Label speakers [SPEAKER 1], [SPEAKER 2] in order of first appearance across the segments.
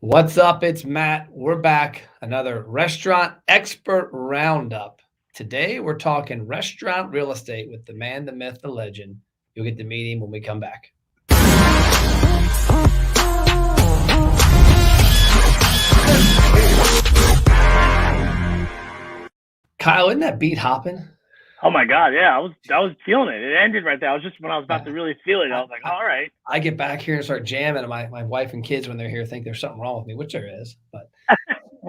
[SPEAKER 1] What's up? It's Matt. We're back. Another restaurant expert roundup. Today, we're talking restaurant real estate with the man, the myth, the legend. You'll get to meet him when we come back. Kyle, isn't that beat hopping?
[SPEAKER 2] Oh my God, yeah, I was feeling it. It ended right there. I was just when I was about
[SPEAKER 1] Yeah.
[SPEAKER 2] to really feel it. I
[SPEAKER 1] I,
[SPEAKER 2] was like,
[SPEAKER 1] I,
[SPEAKER 2] all right,
[SPEAKER 1] I get back here and start jamming, and my wife and kids, when they're here, think there's something wrong with me, which there is. But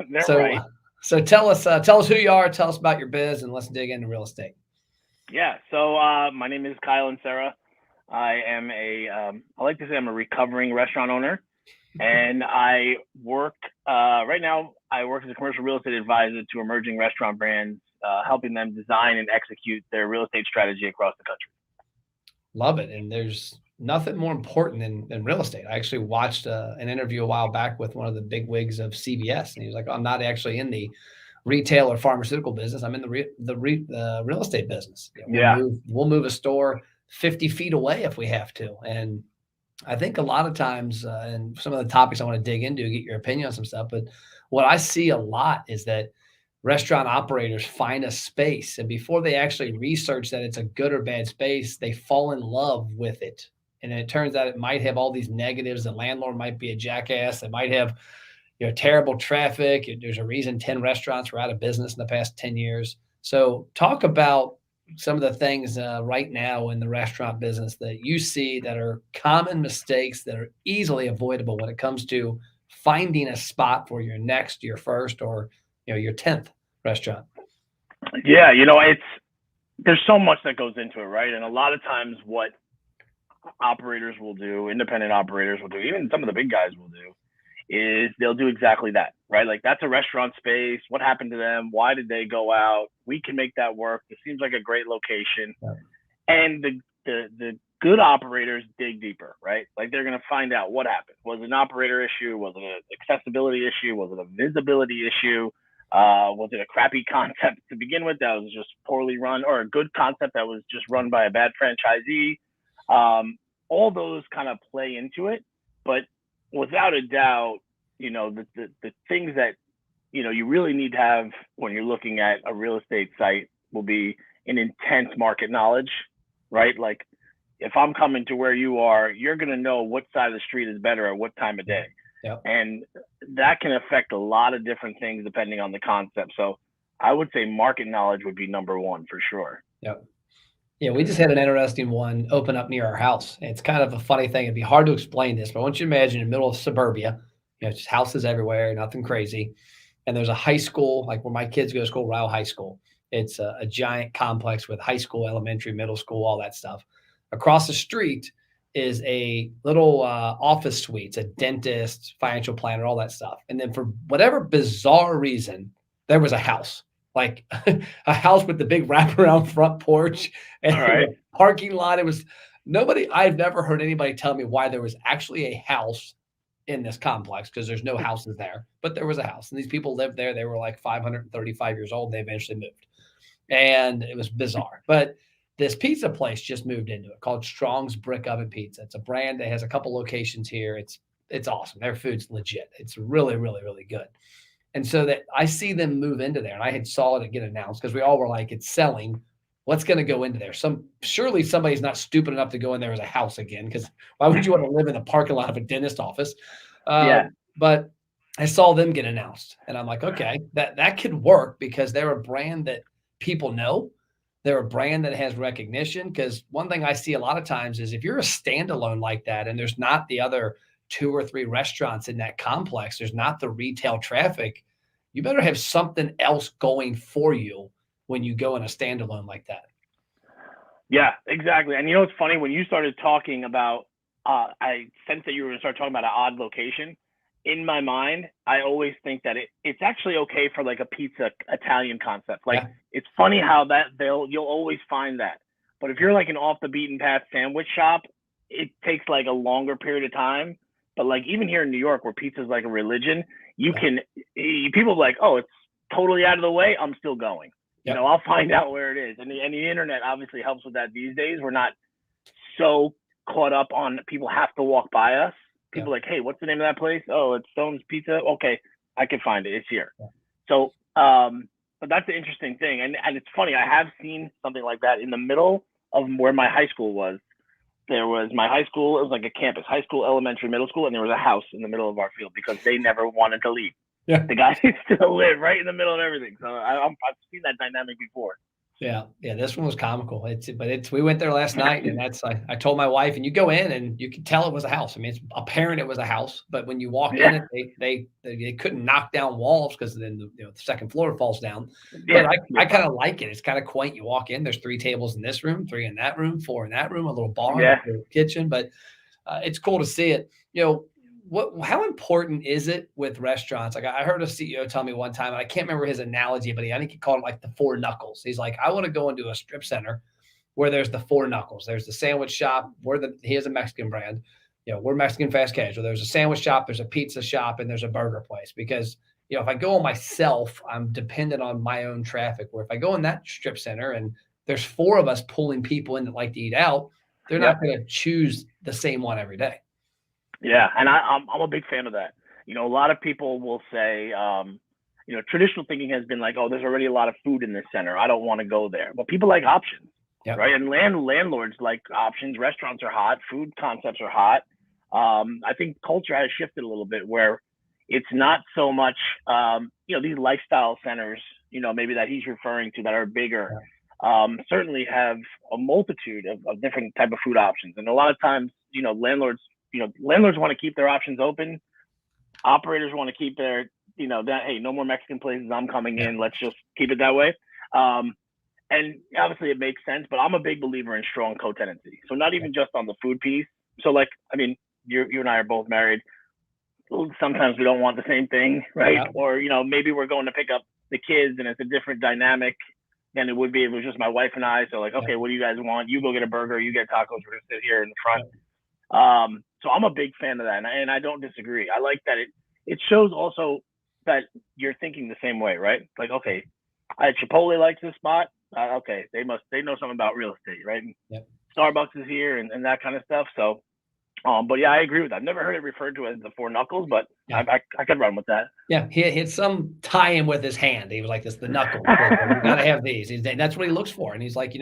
[SPEAKER 2] they're
[SPEAKER 1] so,
[SPEAKER 2] right.
[SPEAKER 1] so tell us who you are, tell us about your biz, and let's dig into real estate.
[SPEAKER 2] Yeah. So my name is Kyle Inserra. I am I like to say I'm a recovering restaurant owner, and I work right now. I work as a commercial real estate advisor to emerging restaurant brands, helping them design and execute their real estate strategy across the country.
[SPEAKER 1] Love it. And there's nothing more important than real estate. I actually watched an interview a while back with one of the big wigs of CBS, and he was like, "I'm not actually in the retail or pharmaceutical business. I'm in the real estate business.
[SPEAKER 2] Yeah.
[SPEAKER 1] We'll move a store 50 feet away if we have to." And I think a lot of times, and some of the topics I want to dig into, get your opinion on some stuff. But what I see a lot is that restaurant operators find a space, and before they actually research that it's a good or bad space, they fall in love with it. And it turns out it might have all these negatives. The landlord might be a jackass. It might have terrible traffic. There's a reason 10 restaurants were out of business in the past 10 years. So talk about some of the things right now in the restaurant business that you see that are common mistakes that are easily avoidable when it comes to finding a spot for your next, your first, or your 10th restaurant.
[SPEAKER 2] Yeah. It's there's so much that goes into it, right? And a lot of times, what operators will do, independent operators will do, even some of the big guys will do, is they'll do exactly that, right? Like that's a restaurant space. What happened to them? Why did they go out? We can make that work. This seems like a great location.
[SPEAKER 1] Yeah.
[SPEAKER 2] And the good operators dig deeper, right? Like they're going to find out what happened. Was it an operator issue? Was it an accessibility issue? Was it a visibility issue? Was it a crappy concept to begin with that was just poorly run, or a good concept that was just run by a bad franchisee? All those kind of play into it, but without a doubt, the things that you really need to have when you're looking at a real estate site will be an intense market knowledge, right? Like if I'm coming to where you are, you're going to know what side of the street is better at what time of day.
[SPEAKER 1] Yep.
[SPEAKER 2] And that can affect a lot of different things depending on the concept. So I would say market knowledge would be number one for sure.
[SPEAKER 1] Yep. Yeah, we just had an interesting one open up near our house. It's kind of a funny thing. It'd be hard to explain this, but I want you to imagine in the middle of suburbia, just houses everywhere, nothing crazy. And there's a high school, like where my kids go to school, Ryle High School. It's a giant complex with high school, elementary, middle school, all that stuff. Across the street is a little office suite, a dentist, financial planner, all that stuff. And then for whatever bizarre reason, there was a house, like a house with the big wraparound front porch and
[SPEAKER 2] All right.
[SPEAKER 1] the parking lot. It was nobody. I've never heard anybody tell me why there was actually a house in this complex, because there's no houses there, but there was a house, and these people lived there. They were like 535 years old. They eventually moved, and it was bizarre. But this pizza place just moved into it called Strong's Brick Oven Pizza. It's a brand that has a couple locations here. It's awesome. Their food's legit. It's really, really, really good. And so that I see them move into there, and I had saw it get announced because we all were like, it's selling. What's going to go into there? Surely somebody's not stupid enough to go in there as a house again, because why would you want to live in the parking lot of a dentist office?
[SPEAKER 2] Yeah.
[SPEAKER 1] But I saw them get announced, and I'm like, okay, that could work because they're a brand that people know. They're a brand that has recognition. Because one thing I see a lot of times is if you're a standalone like that, and there's not the other two or three restaurants in that complex, there's not the retail traffic, you better have something else going for you when you go in a standalone like that.
[SPEAKER 2] Yeah, exactly. And it's funny when you started talking about, I sensed that you were going to start talking about an odd location. In my mind, I always think that it's actually okay for like a pizza Italian concept. Like
[SPEAKER 1] Yeah.
[SPEAKER 2] it's funny how that you'll always find that. But if you're like an off the beaten path sandwich shop, it takes like a longer period of time. But like even here in New York, where pizza is like a religion, you
[SPEAKER 1] Yeah.
[SPEAKER 2] can people are like, oh, it's totally out of the way. I'm still going.
[SPEAKER 1] Yep.
[SPEAKER 2] I'll find out where it is. And the internet obviously helps with that these days. We're not so caught up on people have to walk by us.
[SPEAKER 1] Yeah.
[SPEAKER 2] People like, hey, what's the name of that place? Oh, it's Stone's Pizza. Okay, I can find it. It's here.
[SPEAKER 1] Yeah.
[SPEAKER 2] So, but that's the interesting thing, and it's funny. I have seen something like that in the middle of where my high school was. There was my high school. It was like a campus, high school, elementary, middle school, and there was a house in the middle of our field because they never wanted to leave.
[SPEAKER 1] Yeah.
[SPEAKER 2] The guys still live right in the middle of everything. So I've seen that dynamic before.
[SPEAKER 1] Yeah, yeah, this one was comical. We went there last night, and I told my wife, and you go in and you can tell it was a house. I mean, it's apparent it was a house, but when you walk in
[SPEAKER 2] Yeah.
[SPEAKER 1] it, they couldn't knock down walls because then the second floor falls down.
[SPEAKER 2] Yeah.
[SPEAKER 1] But I kind of like it. It's kind of quaint. You walk in, there's 3 tables in this room, 3 in that room, 4 in that room, a little bar,
[SPEAKER 2] Yeah.
[SPEAKER 1] a little kitchen, but it's cool to see it. How important is it with restaurants? Like I heard a CEO tell me one time, and I can't remember his analogy, but I think he called it like the 4 knuckles. He's like, I want to go into a strip center where there's the 4 knuckles. There's the sandwich shop. He has a Mexican brand. We're Mexican fast casual. There's a sandwich shop, there's a pizza shop, and there's a burger place. Because if I go on myself, I'm dependent on my own traffic. Where if I go in that strip center and there's 4 of us pulling people in that like to eat out, they're not going to choose the same one every day.
[SPEAKER 2] Yeah, and I'm a big fan of that. A lot of people will say, traditional thinking has been like, oh, there's already a lot of food in this center. I don't want to go there. But people like options, right? And landlords like options. Restaurants are hot. Food concepts are hot. I think culture has shifted a little bit where it's not so much, these lifestyle centers, maybe that he's referring to that are bigger, certainly have a multitude of different type of food options. And a lot of times, landlords want to keep their options open. Operators want to keep their, that, hey, no more Mexican places. I'm coming in. Let's just keep it that way. And obviously it makes sense, but I'm a big believer in strong co-tenancy. So not even just on the food piece. So you and I are both married. Sometimes we don't want the same thing, right? Yeah. Or, maybe we're going to pick up the kids and it's a different dynamic than it would be if it was just my wife and I. So okay, what do you guys want? You go get a burger, you get tacos, we're going to sit here in the front. So I'm a big fan of that, and I don't disagree. I like that it shows also that you're thinking the same way, right? Like, okay, Chipotle likes this spot. Okay, they know something about real estate, right?
[SPEAKER 1] Yep.
[SPEAKER 2] Starbucks is here and that kind of stuff. So, but yeah, I agree with that. I've never heard it referred to as the 4 knuckles, but I could run with that.
[SPEAKER 1] Yeah, he had some tie-in with his hand. He was like, "This the knuckles. You got to have these." That's what he looks for, and he's like,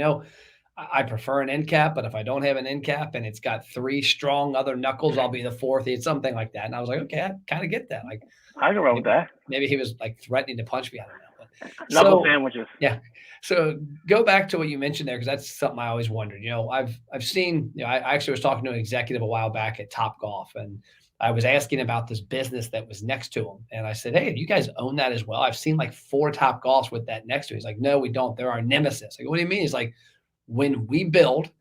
[SPEAKER 1] I prefer an end cap, but if I don't have an end cap and it's got 3 strong other knuckles, I'll be the 4th. It's something like that. And I was like, okay, I kind of get that. Like,
[SPEAKER 2] I can run with that.
[SPEAKER 1] Maybe he was like threatening to punch me. I don't know. But,
[SPEAKER 2] knuckle sandwiches.
[SPEAKER 1] Yeah. So go back to what you mentioned there, because that's something I always wondered. I've seen. I actually was talking to an executive a while back at Topgolf, and I was asking about this business that was next to him, and I said, "Hey, do you guys own that as well?" I've seen like 4 Topgolfs with that next to it. He's like, "No, we don't. They're our nemesis." I go, "What do you mean?" He's like, when we build,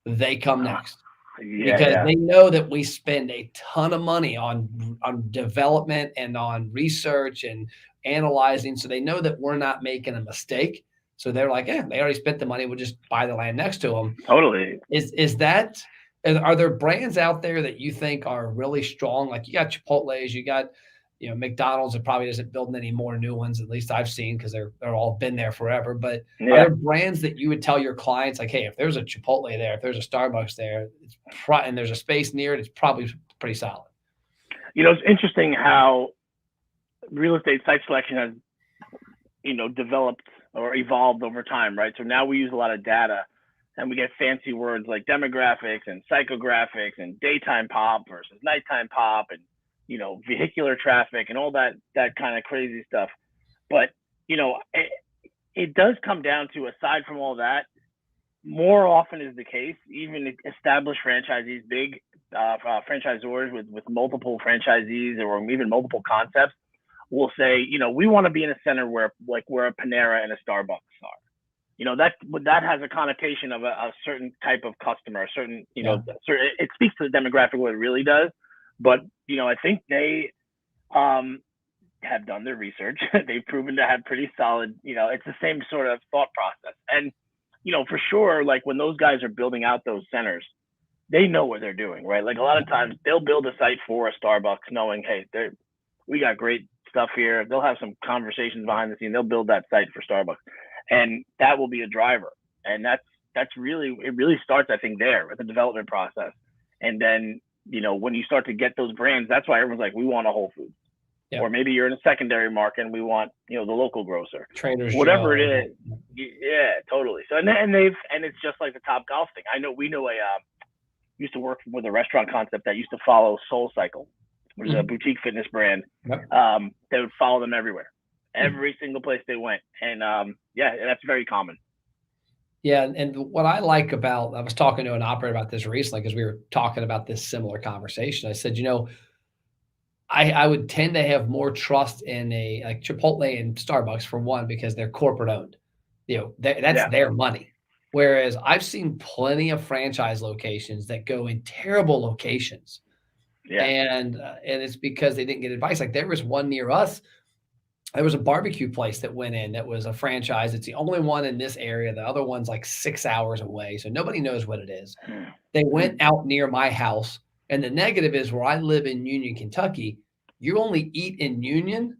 [SPEAKER 1] they come next, because they know that we spend a ton of money on development and on research and analyzing. So they know that we're not making a mistake. So they're like, they already spent the money. We'll just buy the land next to them.
[SPEAKER 2] Totally.
[SPEAKER 1] Are there brands out there that you think are really strong? Like you got Chipotle's, you got, McDonald's. It probably isn't building any more new ones, at least I've seen, because they're all been there forever. But are there brands that you would tell your clients, like, hey, if there's a Chipotle there, if there's a Starbucks there, and there's a space near it, it's probably pretty solid?
[SPEAKER 2] It's interesting how real estate site selection has, developed or evolved over time, right? So now we use a lot of data, and we get fancy words like demographics and psychographics and daytime pop versus nighttime pop and vehicular traffic and all that kind of crazy stuff. But, it does come down to, aside from all that, more often is the case, even established franchisees, big franchisors with multiple franchisees or even multiple concepts will say, we want to be in a center where a Panera and a Starbucks are. That has a connotation of a certain type of customer, a certain, it speaks to the demographic what it really does. But, I think they have done their research. They've proven to have pretty solid, it's the same sort of thought process. And, for sure, like when those guys are building out those centers, they know what they're doing, right? Like a lot of times they'll build a site for a Starbucks knowing, hey, we got great stuff here. They'll have some conversations behind the scene. They'll build that site for Starbucks. And that will be a driver. And it really starts, I think, there with the development process. And then, when you start to get those brands, that's why everyone's like, we want a Whole Foods. Yep. Or maybe you're in a secondary market and we want, the local grocer.
[SPEAKER 1] Trader's
[SPEAKER 2] whatever
[SPEAKER 1] Joe.
[SPEAKER 2] It is. Yeah, totally. So and it's just like the Top Golf thing. We know used to work with a restaurant concept that used to follow Soul Cycle, which is a boutique fitness brand.
[SPEAKER 1] Yep.
[SPEAKER 2] They would follow them everywhere, every single place they went. And that's very common.
[SPEAKER 1] Yeah. And what I like I was talking to an operator about this recently because we were talking about this similar conversation. I said, I would tend to have more trust in like Chipotle and Starbucks for one, because they're corporate owned. That's their money. Whereas I've seen plenty of franchise locations that go in terrible locations. Yeah. And it's because they didn't get advice. Like there was one near us. There was a barbecue place that went in that was a franchise. It's the only one in this area. The other one's like 6 hours away. So nobody knows what it is. They went out near my house. And the negative is where I live in Union, Kentucky, you only eat in Union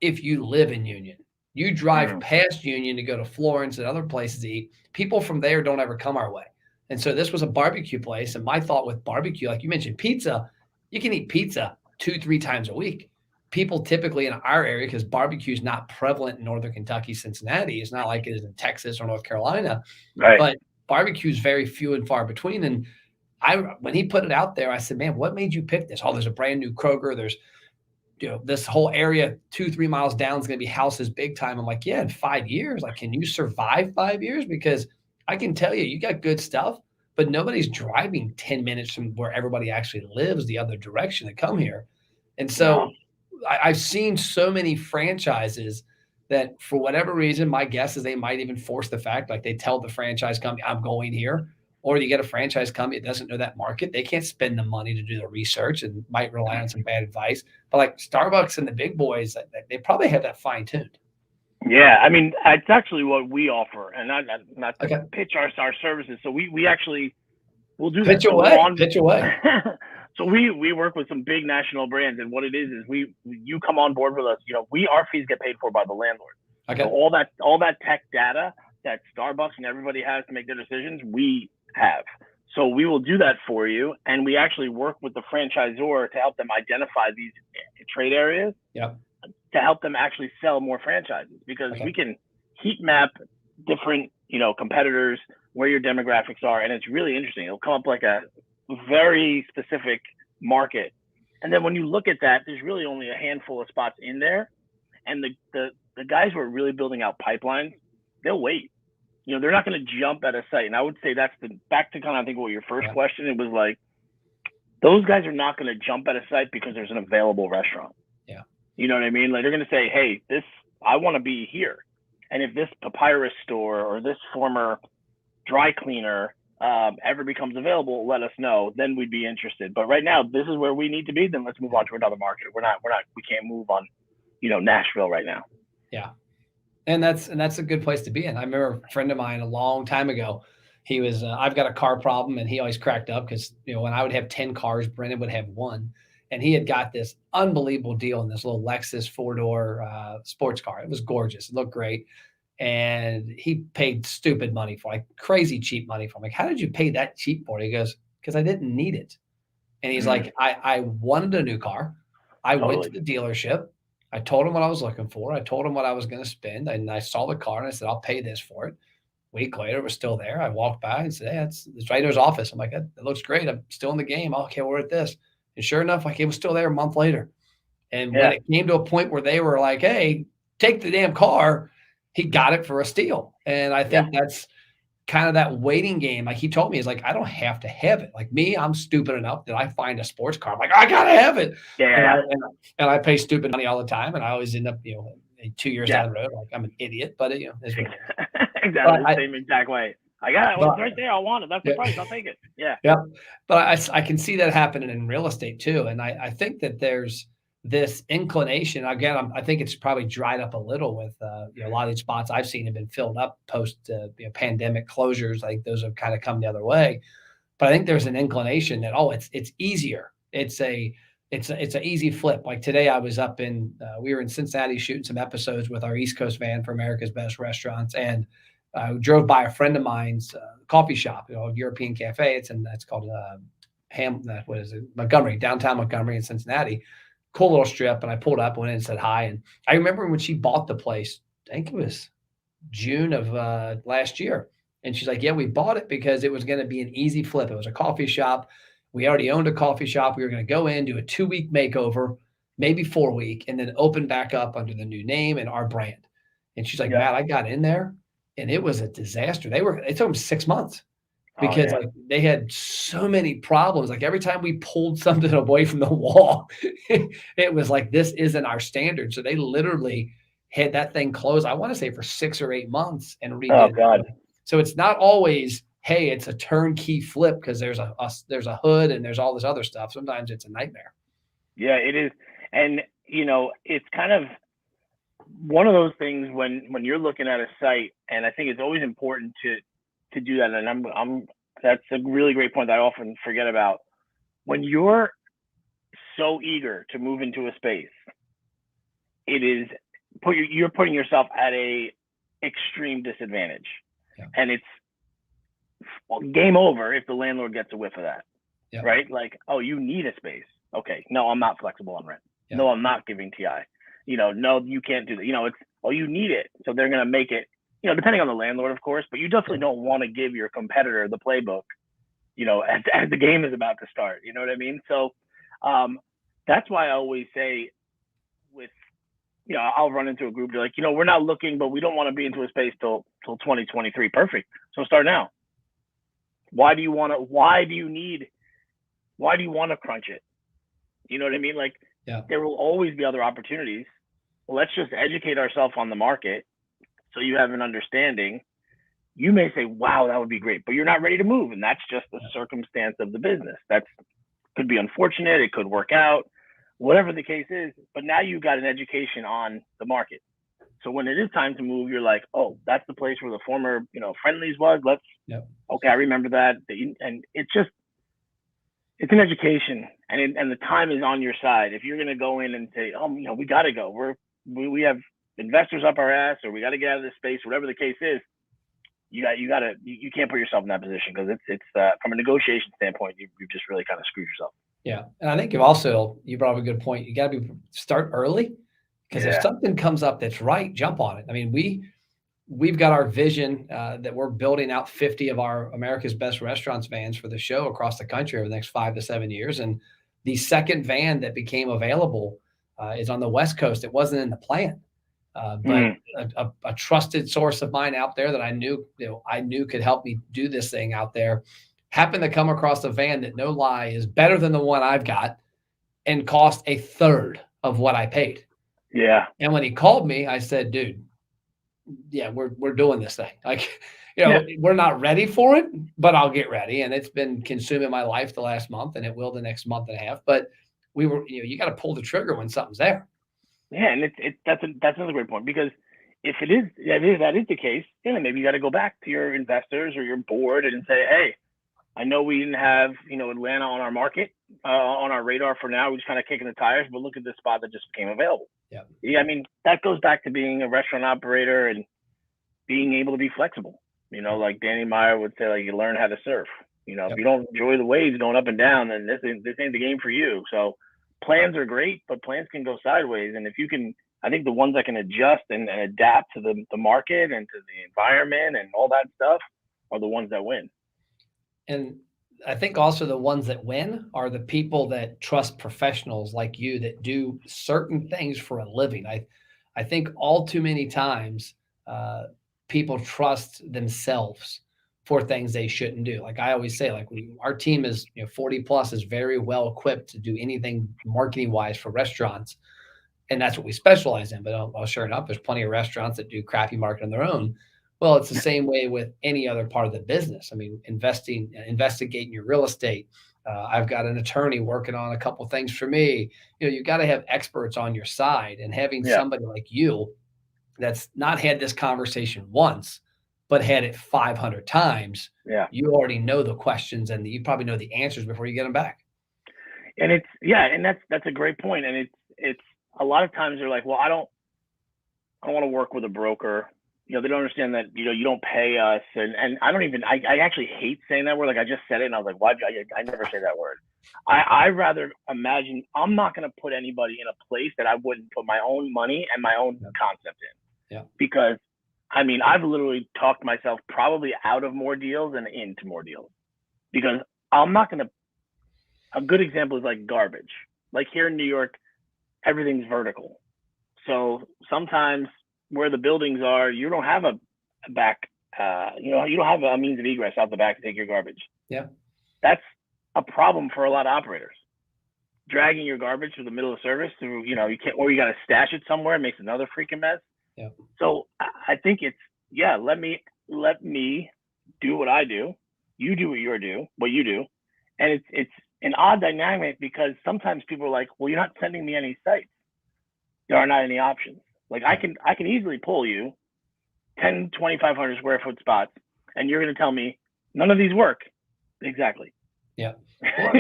[SPEAKER 1] if you live in Union. You drive past Union to go to Florence and other places to eat. People from there don't ever come our way. And so this was a barbecue place. And my thought with barbecue, like you mentioned, pizza, you can eat pizza 2-3 times a week. People typically in our area, because barbecue is not prevalent in Northern Kentucky, Cincinnati, it's not like it is in Texas or North Carolina, right. But barbecue is very few and far between. And when he put it out there, I said, man, what made you pick this? Oh, there's a brand new Kroger. There's, this whole area 2-3 miles down is going to be houses big time. I'm like, yeah, in 5 years, like, can you survive 5 years? Because I can tell you, you got good stuff, but nobody's driving 10 minutes from where everybody actually lives the other direction to come here. And so I've seen so many franchises that for whatever reason, my guess is they might even force the fact, like they tell the franchise company, I'm going here. Or you get a franchise company that doesn't know that market. They can't spend the money to do the research and might rely on some bad advice. But like Starbucks and the big boys, they probably have that fine tuned.
[SPEAKER 2] Yeah, I mean, it's actually what we offer, and not to pitch our services. So we actually we'll do
[SPEAKER 1] pitch
[SPEAKER 2] that.
[SPEAKER 1] Pitch away.
[SPEAKER 2] So we work with some big national brands, and what it is you come on board with us. Our fees get paid for by the landlord. Okay. So all that tech data that Starbucks and everybody has to make their decisions, we have. So we will do that for you, and we actually work with the franchisor to help them identify these trade areas. Yep. To help them actually sell more franchises, because we can heat map different, competitors, where your demographics are. And it's really interesting. It'll come up like a very specific market. And then when you look at that, there's really only a handful of spots in there. And the guys who are really building out pipelines, they'll wait. They're not going to jump at a site. And I would say that's back to kind of, I think, what your first question, it was like, those guys are not going to jump at a site because there's an available restaurant. Yeah. You know what I mean? Like, they're going to say, hey, I want to be here. And if this papyrus store or this former dry cleaner ever becomes available, let us know. Then we'd be interested. But right now, this is where we need to be. Then let's move on to another market. We can't move on, Nashville right now.
[SPEAKER 1] Yeah. And that's a good place to be in. I remember a friend of mine a long time ago, he was, I've got a car problem, and he always cracked up because, when I would have 10 cars, Brendan would have one. And he had got this unbelievable deal in this little Lexus 4-door sports car. It was gorgeous. It looked great. And he paid stupid money for, like crazy cheap money for. I'm like, how did you pay that cheap for it? He goes, because I didn't need it. And he's like, I wanted a new car. I went to the dealership. I told him what I was looking for. I told him what I was going to spend. And I saw the car and I said, I'll pay this for it. A week later, it was still there. I walked by and said, hey, it's right in his office. I'm like, that looks great. I'm still in the game. Okay, we're at this. And sure enough, like, it was still there a month later. And when it came to a point where they were like, hey, take the damn car, he got it for a steal. And I think that's kind of that waiting game. Like he told me, he's like, I don't have to have it. Like me, I'm stupid enough that I find a sports car. I'm like, I got to have it. Yeah. And I pay stupid money all the time. And I always end up, 2 years down the road, like I'm an idiot, but it's
[SPEAKER 2] exactly same exact way. I got it. Well, it's right there. I want it. That's the price. I'll take it. Yeah.
[SPEAKER 1] Yeah. But I can see that happening in real estate too. And I think that there's this inclination. Again, I think it's probably dried up a little with a lot of these spots I've seen have been filled up post pandemic closures. I think those have kind of come the other way. But I think there's an inclination that it's easier. It's an easy flip. Like today, I was up we were in Cincinnati shooting some episodes with our East Coast van for America's Best Restaurants, and I drove by a friend of mine's coffee shop, European cafe. That's called Montgomery, downtown Montgomery in Cincinnati. Cool little strip. And I pulled up, went in and said hi. And I remember when she bought the place, I think it was June of last year. And she's like, yeah, we bought it because it was going to be an easy flip. It was a coffee shop. We already owned a coffee shop. We were going to go in, do a 2-week makeover, maybe 4-week, and then open back up under the new name and our brand. And she's like, Matt, I got in there and it was a disaster. It took them 6 months because like they had so many problems. Like every time we pulled something away from the wall, it was like, this isn't our standard. So they literally had that thing closed, I want to say for 6 or 8 months and redid.
[SPEAKER 2] Oh God.
[SPEAKER 1] So it's not always, hey, it's a turnkey flip because there's a hood and there's all this other stuff. Sometimes it's a nightmare.
[SPEAKER 2] Yeah, it is. And it's kind of one of those things when you're looking at a site, and I think it's always important to do that. And that's a really great point that I often forget about. When you're so eager to move into a space, you're putting yourself at a extreme disadvantage. Yeah. And it's game over if the landlord gets a whiff of that. Yeah. Right? Like, oh, you need a space. Okay, no, I'm not flexible on rent. Yeah. No, I'm not giving TI. No, you can't do that. It's, oh, you need it. So they're going to make it, depending on the landlord, of course, but you definitely don't want to give your competitor the playbook, as the game is about to start. You know what I mean? So that's why I always say I'll run into a group. They're like, we're not looking, but we don't want to be into a space till 2023. Perfect. So start now. Why do you want to crunch it? You know what I mean? Like, there will always be other opportunities. Well, let's just educate ourselves on the market so you have an understanding. You may say, wow, that would be great, but you're not ready to move. And that's just the circumstance of the business. That could be unfortunate. It could work out, whatever the case is. But now you've got an education on the market. So when it is time to move, you're like, oh, that's the place where the former, Friendlies was. Okay, I remember that. And it's an education, and the time is on your side. If you're going to go in and say, oh, we got to go. We have investors up our ass, or we got to get out of this space, whatever the case is. You can't put yourself in that position because it's from a negotiation standpoint, you've just really kind of screwed yourself.
[SPEAKER 1] Yeah, and I think you brought up a good point. You got to start early because if something comes up that's right, jump on it. I mean, we've got our vision that we're building out 50 of our America's Best Restaurants vans for the show across the country over the next 5 to 7 years. And the second van that became available is on the West Coast. It wasn't in the plan, but a trusted source of mine out there that I knew could help me do this thing out there happened to come across a van that, no lie, is better than the one I've got and cost a third of what I paid.
[SPEAKER 2] Yeah.
[SPEAKER 1] And when he called me, I said, dude, yeah, we're doing this thing. Like, we're not ready for it, but I'll get ready. And it's been consuming my life the last month, and it will the next month and a half. But you got to pull the trigger when something's there.
[SPEAKER 2] Yeah, and that's another great point, because if that is the case, then maybe you got to go back to your investors or your board and say, hey, I know we didn't have Atlanta on our market on our radar for now. We're just kind of kicking the tires, but look at this spot that just became available. Yeah, I mean, that goes back to being a restaurant operator and being able to be flexible. Like Danny Meyer would say, like, you learn how to surf. If you don't enjoy the waves going up and down, then this ain't the game for you. So plans are great, but plans can go sideways. And if you can, I think the ones that can adjust and adapt to the market and to the environment and all that stuff are the ones that win.
[SPEAKER 1] And I think also the ones that win are the people that trust professionals like you that do certain things for a living. I think all too many times people trust themselves for things they shouldn't do. Like I always say, like our team is 40 plus is very well equipped to do anything marketing wise for restaurants. And that's what we specialize in. But sure enough, there's plenty of restaurants that do crappy marketing on their own. Well, it's the same way with any other part of the business. I mean, investigating your real estate. I've got an attorney working on a couple of things for me. You've got to have experts on your side, and having somebody like you that's not had this conversation once, but had it 500 times.
[SPEAKER 2] Yeah.
[SPEAKER 1] You already know the questions, and you probably know the answers before you get them back.
[SPEAKER 2] And that's a great point. And it's a lot of times they're like, well, I don't want to work with a broker. they don't understand that, you don't pay us. And I actually hate saying that word. Like I just said it and I was like, why? I never say that word. I rather imagine I'm not going to put anybody in a place that I wouldn't put my own money and my own concept in.
[SPEAKER 1] Yeah.
[SPEAKER 2] Because I've literally talked myself probably out of more deals and into more deals because I'm not going to, a good example is like garbage. Like here in New York, everything's vertical. So sometimes where the buildings are, you don't have a back, you don't have a means of egress out the back to take your garbage.
[SPEAKER 1] Yeah.
[SPEAKER 2] That's a problem for a lot of operators. Dragging your garbage to the middle of service through, you can't, or you got to stash it somewhere. It makes another freaking mess.
[SPEAKER 1] Yeah.
[SPEAKER 2] So I think it's, let me do what I do. You do what you do. And it's an odd dynamic because sometimes people are like, well, you're not sending me any sites. There are not any options. Like I can easily pull you 10, 2,500 square foot spots and you're going to tell me none of these work. Exactly.
[SPEAKER 1] Yeah.
[SPEAKER 2] Well,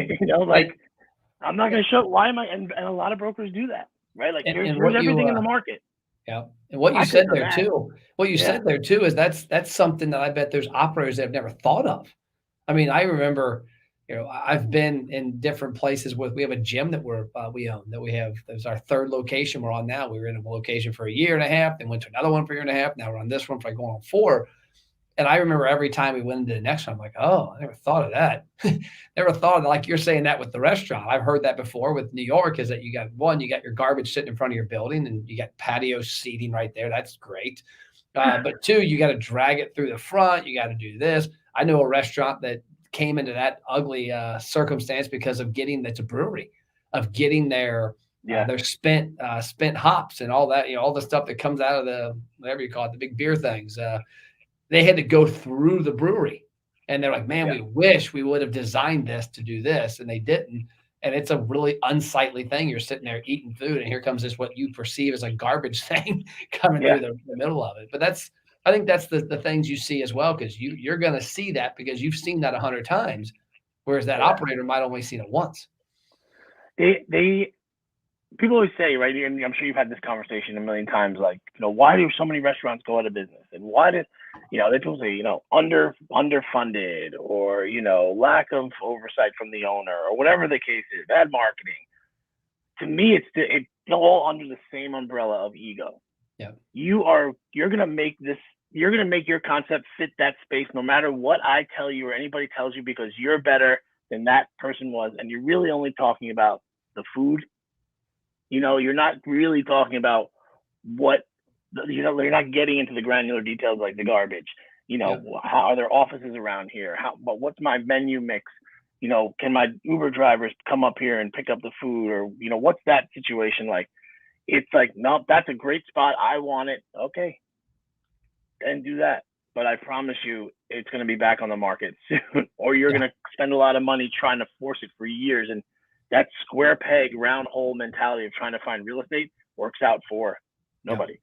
[SPEAKER 2] I'm not going to show, why am I? And a lot of brokers do that, right? Like here's everything in the market.
[SPEAKER 1] Yeah. And what you said there too, is that's something that I bet there's operators that have never thought of. I mean, I remember, I've been in different places we have a gym that we own there's our third location we're on now. We were in a location for a year and a half, then went to another one for a year and a half. Now we're on this one for going on 4. And I remember every time we went into the next one, I'm like, oh, I never thought of that. Never thought of like you're saying that with the restaurant. I've heard that before with New York is that you got your garbage sitting in front of your building and you got patio seating right there. That's great. But 2, you got to drag it through the front. You got to do this. I know a restaurant that came into that ugly circumstance because of that's a brewery, of getting their spent hops and all that, all the stuff that comes out of the, whatever you call it, the big beer things. They had to go through the brewery and they're like, man, we wish we would have designed this to do this. And they didn't. And it's a really unsightly thing. You're sitting there eating food and here comes this, what you perceive as a garbage thing coming through the middle of it. But I think that's the things you see as well. Cause you're going to see that because you've seen that 100 times. Whereas that operator might only seen it once.
[SPEAKER 2] People always say, right, and I'm sure you've had this conversation a million times, like, why do so many restaurants go out of business? And why did, they people say, underfunded or, lack of oversight from the owner or whatever the case is, bad marketing. To me, it's all under the same umbrella of ego.
[SPEAKER 1] Yeah.
[SPEAKER 2] You're going to make your concept fit that space no matter what I tell you or anybody tells you because you're better than that person was. And you're really only talking about the food. You're not really talking about you're not getting into the granular details like the garbage. How are there offices around here? But what's my menu mix? Can my Uber drivers come up here and pick up the food or, what's that situation like? It's like, no, that's a great spot. I want it. Okay. And do that. But I promise you, it's going to be back on the market soon, or you're going to spend a lot of money trying to force it for years. And that square peg, round hole mentality of trying to find real estate works out for nobody.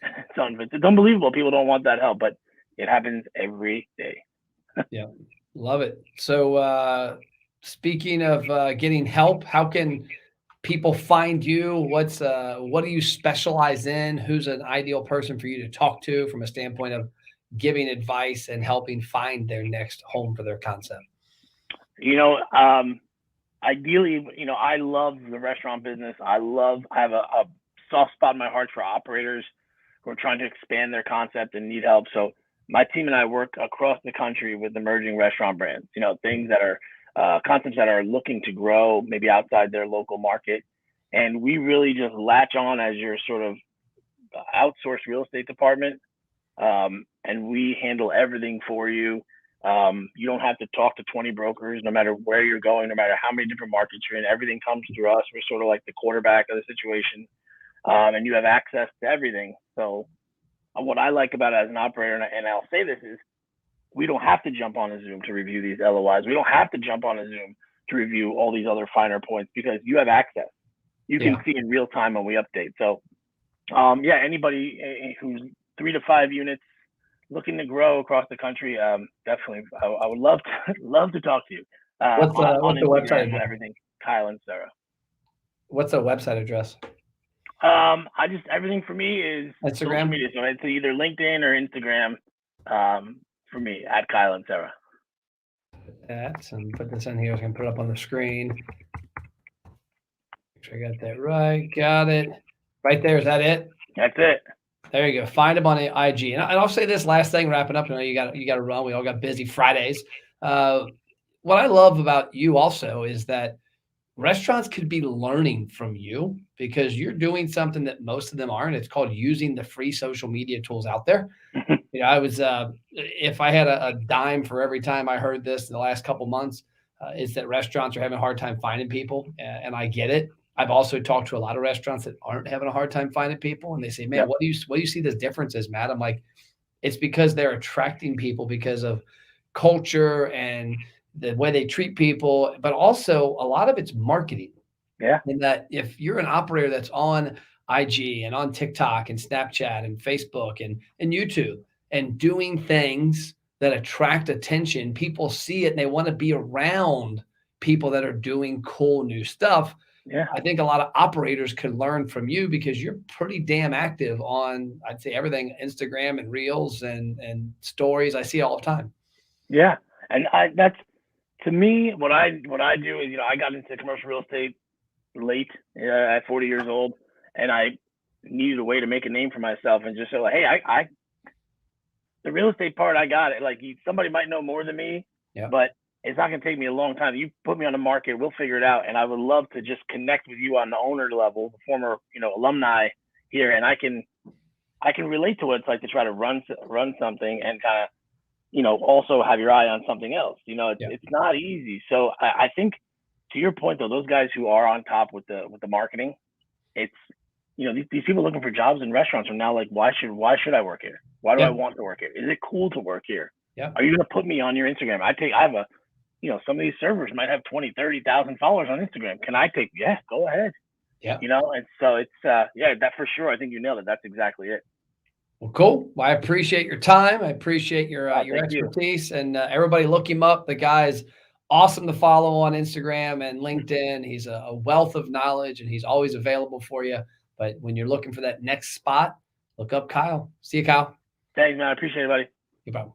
[SPEAKER 2] Yeah. It's unbelievable. People don't want that help, but it happens every day.
[SPEAKER 1] Yeah. Love it. So speaking of getting help, how can people find you? What do you specialize in? Who's an ideal person for you to talk to from a standpoint of giving advice and helping find their next home for their concept?
[SPEAKER 2] Ideally, I love the restaurant business. I have a soft spot in my heart for operators who are trying to expand their concept and need help. So my team and I work across the country with emerging restaurant brands, things that are concepts that are looking to grow maybe outside their local market. And we really just latch on as your sort of outsourced real estate department. And we handle everything for you. You don't have to talk to 20 brokers, no matter where you're going, no matter how many different markets you're in. Everything comes through us. We're sort of like the quarterback of the situation. And you have access to everything. So what I like about it as an operator, and I'll say this, is we don't have to jump on a Zoom to review these LOIs. We don't have to jump on a Zoom to review all these other finer points because you have access. You can see in real time when we update. So, anybody who's 3 to 5 units looking to grow across the country, definitely, I would love to talk to you.
[SPEAKER 1] What's the website?
[SPEAKER 2] Everything, Kyle Inserra.
[SPEAKER 1] What's the website address?
[SPEAKER 2] Everything for me is social
[SPEAKER 1] Instagram?
[SPEAKER 2] media. So it's either LinkedIn or Instagram. For me, at Kyle Inserra.
[SPEAKER 1] That, and put this in here. I was going to put it up on the screen. Make sure I got that right. Got it. Right there. Is that it?
[SPEAKER 2] That's it.
[SPEAKER 1] There you go. Find him on the IG. And I'll say this last thing, wrapping up. I know you got to run. We all got busy Fridays. What I love about you also is that restaurants could be learning from you because you're doing something that most of them aren't. It's called using the free social media tools out there. I was, if I had a dime for every time I heard this in the last couple months, is that restaurants are having a hard time finding people. And I get it. I've also talked to a lot of restaurants that aren't having a hard time finding people. And they say, man,
[SPEAKER 2] Yep.
[SPEAKER 1] what do you see this difference is, Matt? I'm like, it's because they're attracting people because of culture and the way they treat people, but also a lot of it's marketing.
[SPEAKER 2] Yeah.
[SPEAKER 1] In that if you're an operator that's on IG and on TikTok and Snapchat and Facebook and YouTube and doing things that attract attention, people see it and they want to be around people that are doing cool new stuff.
[SPEAKER 2] Yeah.
[SPEAKER 1] I think a lot of operators could learn from you because you're pretty damn active on, I'd say, everything, Instagram and reels and stories. I see all the time.
[SPEAKER 2] Yeah. And that's, to me, what I do is, I got into commercial real estate late, at 40 years old, and I needed a way to make a name for myself and just say, like, hey, I the real estate part, I got it. Like, somebody might know more than me,
[SPEAKER 1] Yeah.
[SPEAKER 2] but it's not going to take me a long time. You put me on the market, we'll figure it out. And I would love to just connect with you on the owner level, the former, alumni here, and I can relate to what it's like to try to run something and kind of, also have your eye on something else. It's not easy. So I think, to your point though, those guys who are on top with the marketing, it's, these people looking for jobs in restaurants are now like, why should I work here? Why do I want to work here? Is it cool to work here?
[SPEAKER 1] Yeah.
[SPEAKER 2] Are you going to put me on your Instagram? I have a, some of these servers might have 20, 30,000 followers on Instagram. Can I take? Yeah, go ahead.
[SPEAKER 1] Yeah.
[SPEAKER 2] And so it's, that for sure. I think you nailed it. That's exactly it.
[SPEAKER 1] Well, cool. Well, I appreciate your time. I appreciate your expertise, and everybody look him up. The guy's awesome to follow on Instagram and LinkedIn. He's a wealth of knowledge, and he's always available for you. But when you're looking for that next spot, look up Kyle. See you, Kyle.
[SPEAKER 2] Thanks, man. I appreciate it, buddy.
[SPEAKER 1] No problem.